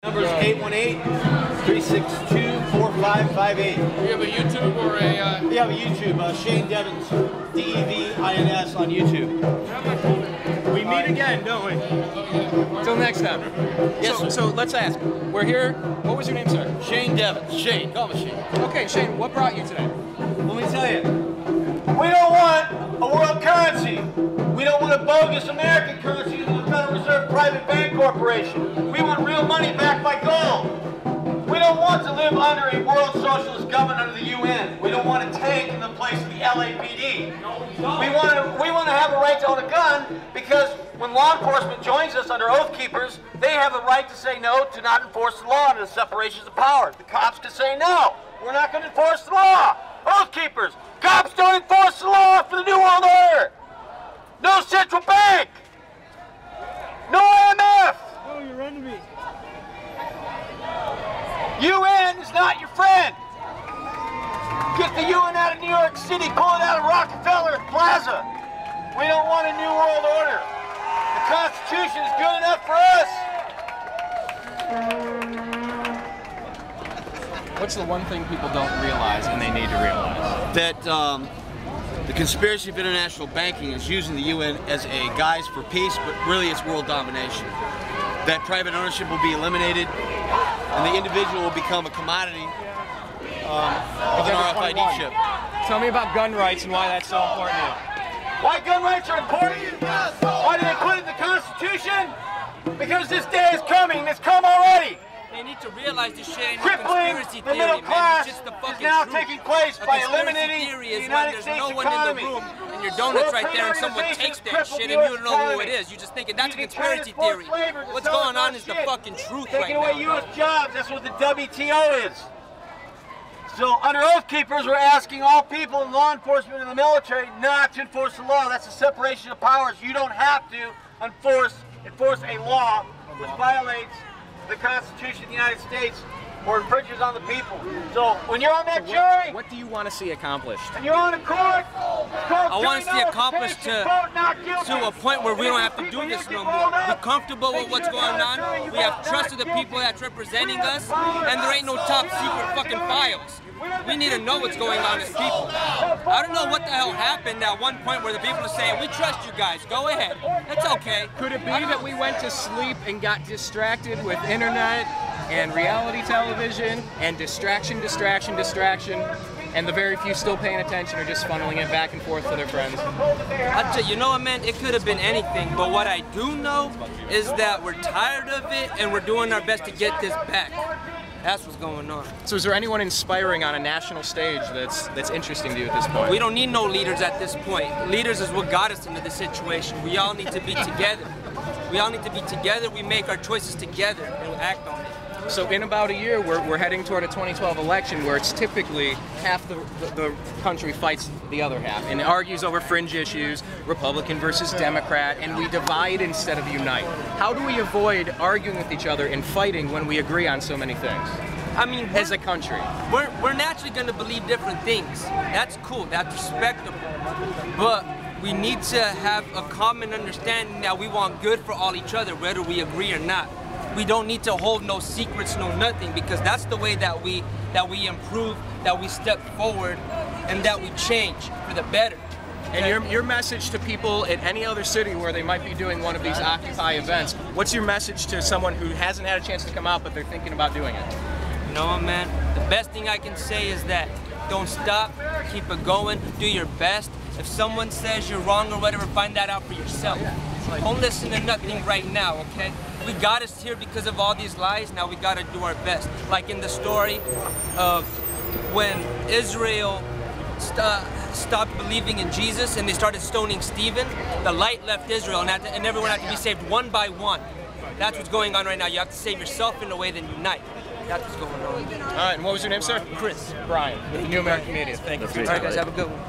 Number is 818-362-4558. We have a YouTube or a... We have a YouTube, Shane Devins, D-E-V-I-N-S on YouTube. We meet again, don't we? Till next time. Yes, so let's ask. We're here. What was your name, sir? Shane Devins. Shane. Call me Shane. Okay, Shane, what brought you today? Let me tell you. We don't want a world currency. We don't want a bogus American currency with the Federal Reserve Private Bank Corporation. We want real money backed by gold. We don't want to live under a world socialist government under the UN. We don't want a tank in the place of the LAPD. We want to have a right to own a gun because when law enforcement joins us under Oathkeepers, they have the right to say no to not enforce the law under the separations of powers. The cops can say no, we're not going to enforce the law. Oathkeepers, cops don't enforce the law for the New World Order. No central bank. No IMF. No, you're enemy. UN is not your friend. Get the UN out of New York City, pull it out of Rockefeller Plaza. We don't want a new world order. The Constitution is good enough for us. What's the one thing people don't realize and they need to realize? That the conspiracy of international banking is using the UN as a guise for peace, but really it's world domination. That private ownership will be eliminated and the individual will become a commodity with an RFID chip. Tell me about gun rights and why that's so important to you. Why gun rights are important? Why did they put it in the Constitution? Because this day is coming. It's come already. They need to realize this shit ain't Crippling no conspiracy the theory, middle class man. It's just the is fucking now truth. taking place by eliminating Theory the is United when States there's no one economy. in the room and your donut's right there and someone World trade takes that organization shit and you don't know crippled who the it is. You're just thinking that's a Using conspiracy China's theory. forced labor to What's sell going us on is the shit. fucking truth Taking right away now. U.S. jobs. That's what the WTO is. So under Oathkeepers, we're asking all people in law enforcement and the military not to enforce the law. That's a separation of powers. You don't have to enforce a law which violates the Constitution of the United States or infringes on the people. So when you're on that jury, What do you want to see accomplished? and you're on the court, I want to see accomplished to a point where we don't have to do this no more. We're comfortable with what's going on. We have trust of the people that's representing us, and there ain't no top secret fucking files. We need to know what's going on as people. I don't know what the hell happened at one point where the people are saying, we trust you guys, go ahead. That's okay. Could it be that we went to sleep and got distracted with internet and reality television and distraction, and the very few still paying attention are just funneling it back and forth to their friends? I'll tell you, know what, man? It could have been anything, but what I do know is that we're tired of it and we're doing our best to get this back. That's what's going on. So is there anyone inspiring on a national stage that's interesting to you at this point? We don't need no leaders at this point. Leaders is what got us into this situation. We all need to be together. We all need to be together. We make our choices together and act on it. So in about a year, we're heading toward a 2012 election where it's typically half the country fights the other half and argues over fringe issues, Republican versus Democrat, and we divide instead of unite. How do we avoid arguing with each other and fighting when we agree on so many things? I mean, as a country, we're naturally going to believe different things. That's cool. That's respectable. But we need to have a common understanding that we want good for all each other, whether we agree or not. We don't need to hold no secrets, no nothing, because that's the way that we improve, that we step forward, and that we change for the better. Okay? And your message to people in any other city where they might be doing one of these Occupy events, what's your message to someone who hasn't had a chance to come out but they're thinking about doing it? You know what, man? The best thing I can say is that don't stop, keep it going, do your best. If someone says you're wrong or whatever, find that out for yourself. Don't listen to nothing right now, okay? We got us here because of all these lies, now we gotta do our best. Like in the story of when Israel stopped believing in Jesus and they started stoning Stephen, the light left Israel and everyone had to be saved one by one. That's what's going on right now. You have to save yourself in a way, then unite. That's what's going on. All right, and what was your name, sir? Chris. Brian, with the New American Media. Thank you for your time. All right, guys, have a good one.